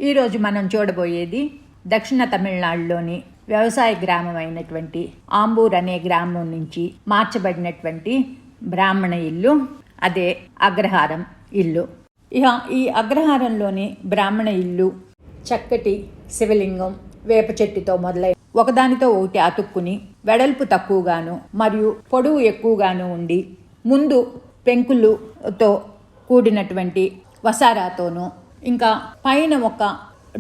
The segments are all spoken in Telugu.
ఈరోజు మనం చూడబోయేది దక్షిణ తమిళనాడులోని వ్యవసాయ గ్రామం అయినటువంటి ఆంబూర్ అనే గ్రామం నుంచి మార్చబడినటువంటి బ్రాహ్మణ ఇల్లు, అదే అగ్రహారం ఇల్లు. ఈ అగ్రహారంలోని బ్రాహ్మణ ఇల్లు చక్కటి శివలింగం, వేప చెట్టుతో మొదలై ఒకదానితో ఒకటి అతుక్కుని వెడల్పు తక్కువగాను మరియు పొడవు ఎక్కువగాను ఉండి ముందు పెంకులతో కూడినటువంటి వసారాతోనూ ఇంకా పైన ఒక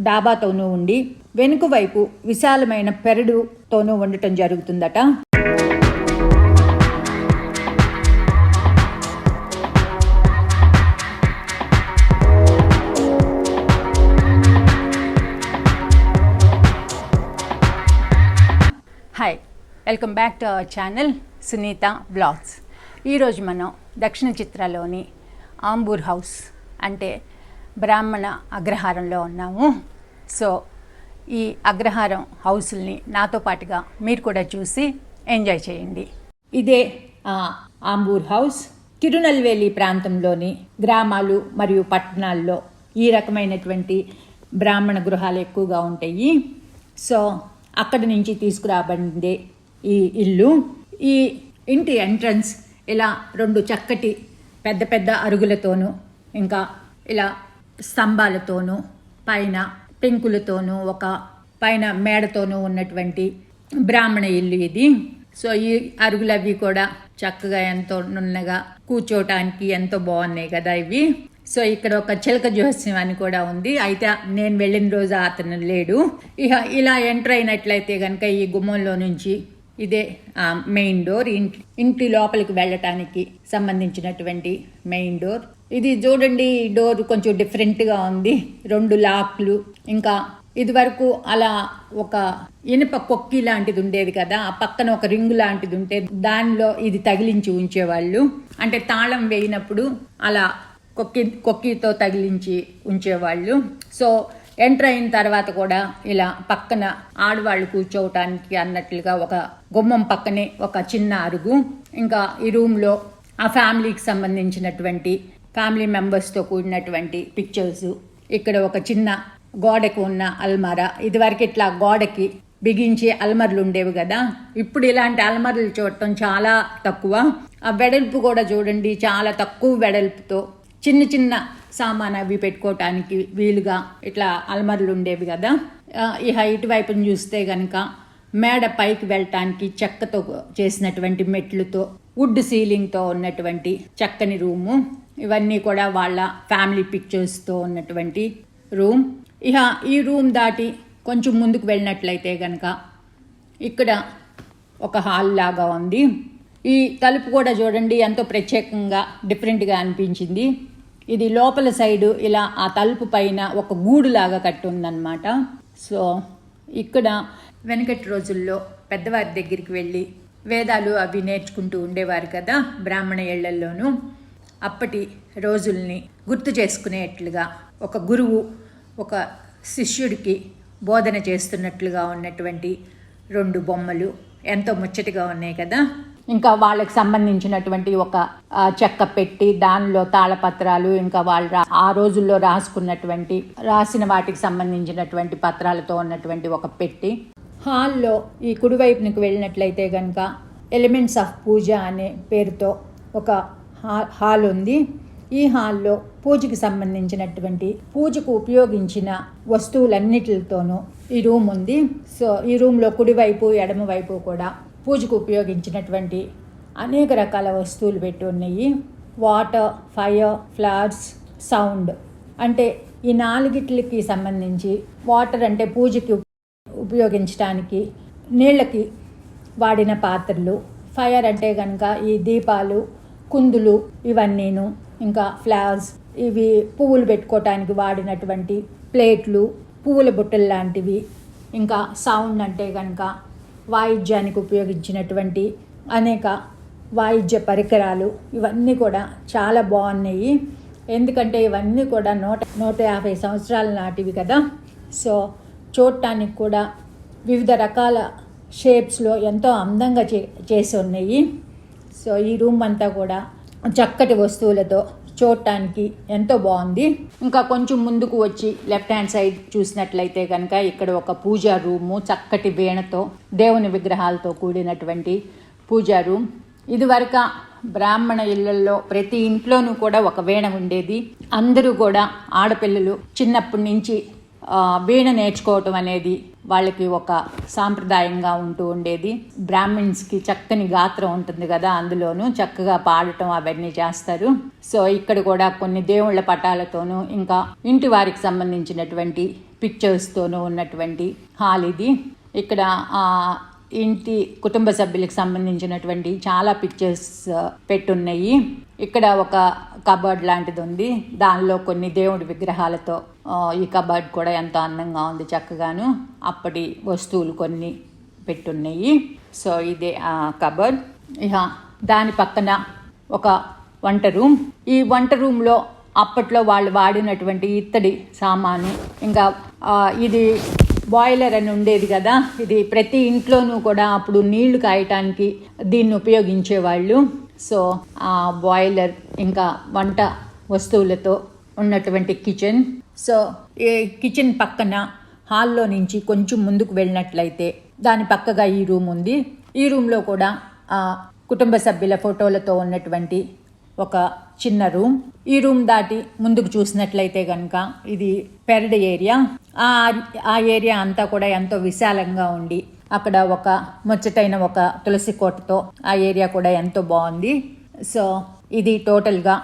డాబాతోనూ ఉండి వెనుక వైపు విశాలమైన పెరడుతోనూ ఉండటం జరుగుతుందట. Hi, welcome back to our channel Sunitha blogs. ఈరోజు మనం దక్షిణ చిత్రలోని ఆంబూర్ హౌస్ అంటే బ్రాహ్మణ అగ్రహారంలో ఉన్నాము. సో ఈ అగ్రహారం హౌస్ని నాతో పాటుగా మీరు కూడా చూసి ఎంజాయ్ చేయండి. ఇదే ఆంబూర్ హౌస్. తిరునల్వేలి ప్రాంతంలోని గ్రామాలు మరియు పట్టణాల్లో ఈ రకమైనటువంటి బ్రాహ్మణ గృహాలు ఎక్కువగా ఉంటాయి. సో అక్కడి నుంచి తీసుకురాబడిందే ఈ ఇల్లు. ఈ ఇంటి ఎంట్రన్స్ ఇలా రెండు చక్కటి పెద్ద పెద్ద అరుగులతోనూ ఇంకా ఇలా స్తంభాలతోనూ పైన పెంకులతోనూ ఒక పైన మేడతోనూ ఉన్నటువంటి బ్రాహ్మణ ఇల్లు ఇది. సో ఈ అరుగులవి కూడా చక్కగా ఎంతో నున్నగా కూర్చోటానికి ఎంతో బాగున్నాయి కదా ఇవి. సో ఇక్కడ ఒక చిలక జోస్యం అని కూడా ఉంది. అయితే నేను వెళ్ళిన రోజు అతను లేడు. ఇలా ఎంటర్ అయినట్లయితే కనుక ఈ గుమ్మంలో నుంచి ఇదే మెయిన్ డోర్, ఇంటి లోపలికి వెళ్ళటానికి సంబంధించినటువంటి మెయిన్ డోర్. ఇది చూడండి, డోర్ కొంచెం డిఫరెంట్గా ఉంది. రెండు లాక్లు, ఇంకా ఇది వరకు అలా ఒక ఇనుప కొక్కి లాంటిది ఉండేది కదా, ఆ పక్కన ఒక రింగు లాంటిది ఉంటే దానిలో ఇది తగిలించి ఉంచేవాళ్ళు. అంటే తాళం వేయినప్పుడు అలా కొక్కితో తగిలించి ఉంచేవాళ్ళు. సో ఎంటర్ అయిన తర్వాత కూడా ఇలా పక్కన ఆడవాళ్ళు కూర్చోవటానికి అన్నట్లుగా ఒక గుమ్మం పక్కనే ఒక చిన్న అరుగు. ఇంకా ఈ రూమ్లో ఆ ఫ్యామిలీకి సంబంధించినటువంటి ఫ్యామిలీ మెంబర్స్తో కూడినటువంటి పిక్చర్స్. ఇక్కడ ఒక చిన్న గోడకు ఉన్న అల్మారా. ఇదివరకు ఇట్లా గోడకి బిగించి అల్మర్లు ఉండేవి కదా, ఇప్పుడు ఇలాంటి అల్మర్లు చూడటం చాలా తక్కువ. ఆ వెడల్పు కూడా చూడండి, చాలా తక్కువ వెడల్పుతో చిన్న చిన్న సామాను అవి పెట్టుకోవటానికి వీలుగా ఇట్లా అల్మర్లు ఉండేవి కదా. ఇటువైపుని చూస్తే కనుక మేడ పైకి వెళ్ళటానికి చెక్కతో చేసినటువంటి మెట్లతో వుడ్ సీలింగ్తో ఉన్నటువంటి చక్కని రూము. ఇవన్నీ కూడా వాళ్ళ ఫ్యామిలీ పిక్చర్స్తో ఉన్నటువంటి రూమ్. ఈ రూమ్ దాటి కొంచెం ముందుకు వెళ్ళినట్లయితే కనుక ఇక్కడ ఒక హాల్ లాగా ఉంది. ఈ తలుపు కూడా చూడండి ఎంతో ప్రత్యేకంగా డిఫరెంట్గా అనిపించింది. ఇది లోపల సైడు ఇలా ఆ తలుపు పైన ఒక గూడు లాగా కట్టి ఉందన్నమాట. సో ఇక్కడ వెనకటి రోజుల్లో పెద్దవారి దగ్గరికి వెళ్ళి వేదాలు అవి నేర్చుకుంటూ ఉండేవారు కదా బ్రాహ్మణ ఇళ్లల్లోనూ. అప్పటి రోజుల్ని గుర్తు చేసుకునేట్లుగా ఒక గురువు ఒక శిష్యుడికి బోధన చేస్తున్నట్లుగా ఉన్నటువంటి రెండు బొమ్మలు ఎంతో ముచ్చటగా ఉన్నాయి కదా. ఇంకా వాళ్ళకి సంబంధించినటువంటి ఒక చెక్క పెట్టి దానిలో తాళపత్రాలు, ఇంకా వాళ్ళు ఆ రోజుల్లో రాసిన వాటికి సంబంధించినటువంటి పత్రాలతో ఉన్నటువంటి ఒక పెట్టి. హాల్లో ఈ కుడివైపునికి వెళ్ళినట్లయితే కనుక ఎలిమెంట్స్ ఆఫ్ పూజ అనే పేరుతో ఒక హాల్ ఉంది. ఈ హాల్లో పూజకి సంబంధించినటువంటి పూజకు ఉపయోగించిన వస్తువులన్నిటితోనూ ఈ రూమ్ ఉంది. సో ఈ రూమ్లో కుడివైపు ఎడమవైపు కూడా పూజకు ఉపయోగించినటువంటి అనేక రకాల వస్తువులు పెట్టి ఉన్నాయి. Water, fire, flowers, sound. అంటే ఈ నాలుగిట్లకి సంబంధించి వాటర్ అంటే పూజకి ఉపయోగించడానికి నీళ్ళకి వాడిన పాత్రలు, ఫైర్ అంటే కనుక ఈ దీపాలు, కుందులు ఇవన్నీను, ఇంకా ఫ్లవర్స్ ఇవి పువ్వులు పెట్టుకోవటానికి వాడినటువంటి ప్లేట్లు, పువ్వుల బుట్టలు లాంటివి. ఇంకా సౌండ్ అంటే కనుక వాయిద్యానికి ఉపయోగించినటువంటి అనేక వాయిద్య పరికరాలు. ఇవన్నీ కూడా చాలా బాగున్నాయి. ఎందుకంటే ఇవన్నీ కూడా 150 సంవత్సరాల నాటివి కదా. సో చూడటానికి కూడా వివిధ రకాల షేప్స్లో ఎంతో అందంగా చేసి ఉన్నాయి. సో ఈ రూమ్ అంతా కూడా చక్కటి వస్తువులతో చూడటానికి ఎంతో బాగుంది. ఇంకా కొంచెం ముందుకు వచ్చి లెఫ్ట్ హ్యాండ్ సైడ్ చూసినట్లయితే కనుక ఇక్కడ ఒక పూజా రూము, చక్కటి వీణతో దేవుని విగ్రహాలతో కూడినటువంటి పూజా రూమ్. ఇదివరకు బ్రాహ్మణ ఇళ్లలో ప్రతి ఇంట్లోనూ కూడా ఒక వీణ ఉండేది. అందరూ కూడా ఆడపిల్లలు చిన్నప్పటి నుంచి వీణ నేర్చుకోవటం అనేది వాళ్ళకి ఒక సాంప్రదాయంగా ఉంటూ ఉండేది. బ్రాహ్మిన్స్కి చక్కని గాత్రం ఉంటుంది కదా, అందులోనూ చక్కగా పాడటం అవన్నీ చేస్తారు. సో ఇక్కడ కూడా కొన్ని దేవుళ్ళ పటాలతోనూ ఇంకా ఇంటి వారికి సంబంధించినటువంటి పిక్చర్స్తోనూ ఉన్నటువంటి హాల్ ఇది. ఇక్కడ ఇంటి కుటుంబ సభ్యులకు సంబంధించినటువంటి చాలా పిక్చర్స్ పెట్టున్నాయి. ఇక్కడ ఒక కబర్డ్ లాంటిది ఉంది, దానిలో కొన్ని దేవుడి విగ్రహాలతో ఈ కబర్డ్ కూడా ఎంతో అందంగా ఉంది. చక్కగాను అప్పటి వస్తువులు కొన్ని పెట్టున్నాయి. సో ఇదే ఆ కబర్డ్. ఇక దాని పక్కన ఒక వంట రూమ్. ఈ వంట రూమ్లో అప్పట్లో వాళ్ళు వాడినటువంటి ఇత్తడి సామాను, ఇంకా ఇది బాయిలర్ అని ఉండేది కదా, ఇది ప్రతి ఇంట్లోనూ కూడా అప్పుడు నీళ్లు కాయటానికి దీన్ని ఉపయోగించేవాళ్ళు. సో ఆ బాయిలర్ ఇంకా వంట వస్తువులతో ఉన్నటువంటి కిచెన్. సో ఈ కిచెన్ పక్కన హాల్లో నుంచి కొంచెం ముందుకు వెళ్ళినట్లయితే దాని పక్కగా ఈ రూమ్ ఉంది. ఈ రూమ్లో కూడా కుటుంబ సభ్యుల ఫోటోలతో ఉన్నటువంటి ఒక చిన్న రూమ్. ఈ రూమ్ దాటి ముందుకు చూసినట్లయితే కనుక ఇది పెరడ్ ఏరియా. ఆ ఏరియా అంతా కూడా ఎంతో విశాలంగా ఉండి అక్కడ ఒక ముచ్చటైన ఒక తులసి కోటతో ఆ ఏరియా కూడా ఎంతో బాగుంది. సో ఇది టోటల్గా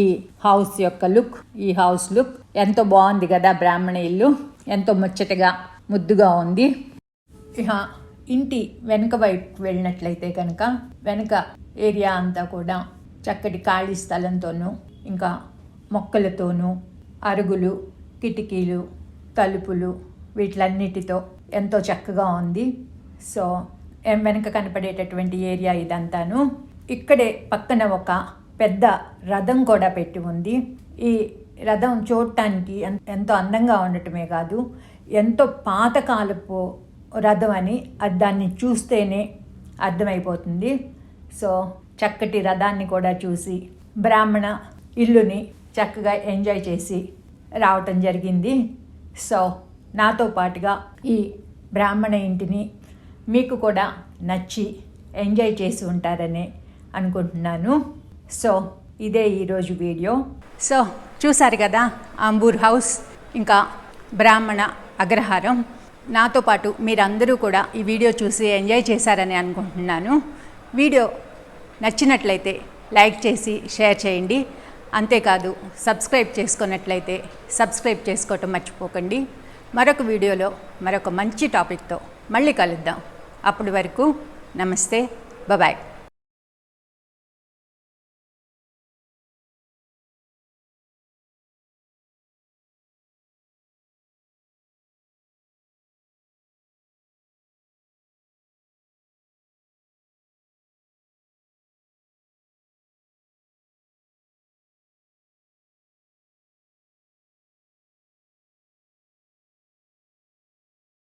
ఈ హౌస్ యొక్క లుక్. ఈ హౌస్ లుక్ ఎంతో బాగుంది కదా, బ్రాహ్మణ ఇల్లు ఎంతో ముచ్చటగా ముద్దుగా ఉంది. ఇక ఇంటి వెనుక వైపు వెళ్ళినట్లయితే కనుక వెనుక ఏరియా అంతా కూడా చక్కటి ఖాళీ స్థలంతోనూ ఇంకా మొక్కలతోనూ అరుగులు, కిటికీలు, తలుపులు వీటిలన్నిటితో ఎంతో చక్కగా ఉంది. సో వెనక కనపడేటటువంటి ఏరియా ఇదంతాను. ఇక్కడే పక్కన ఒక పెద్ద రథం కూడా పెట్టి ఉంది. ఈ రథం చూడటానికి ఎంతో అందంగా ఉండటమే కాదు, ఎంతో పాతకాలపు రథం అని దాన్ని చూస్తేనే అర్థమైపోతుంది. సో చక్కటి రథాన్ని కూడా చూసి బ్రాహ్మణ ఇల్లుని చక్కగా ఎంజాయ్ చేసి రావటం జరిగింది. సో నాతో పాటుగా ఈ బ్రాహ్మణ ఇంటిని మీకు కూడా నచ్చి ఎంజాయ్ చేసి ఉంటారని అనుకుంటున్నాను. సో ఇదే ఈరోజు వీడియో. సో చూసారు కదా, అంబూర్ హౌస్ ఇంకా బ్రాహ్మణ అగ్రహారం. నాతో పాటు మీరందరూ కూడా ఈ వీడియో చూసి ఎంజాయ్ చేశారని అనుకుంటున్నాను. వీడియో నచ్చినట్లయితే లైక్ చేసి షేర్ చేయండి. అంతేకాదు సబ్స్క్రైబ్ చేసుకున్నట్లయితే సబ్స్క్రైబ్ చేసుకోవటం మర్చిపోకండి. మరొక వీడియోలో మరొక మంచి టాపిక్తో మళ్ళీ కలుద్దాం. అప్పటి వరకు నమస్తే, బాయ్.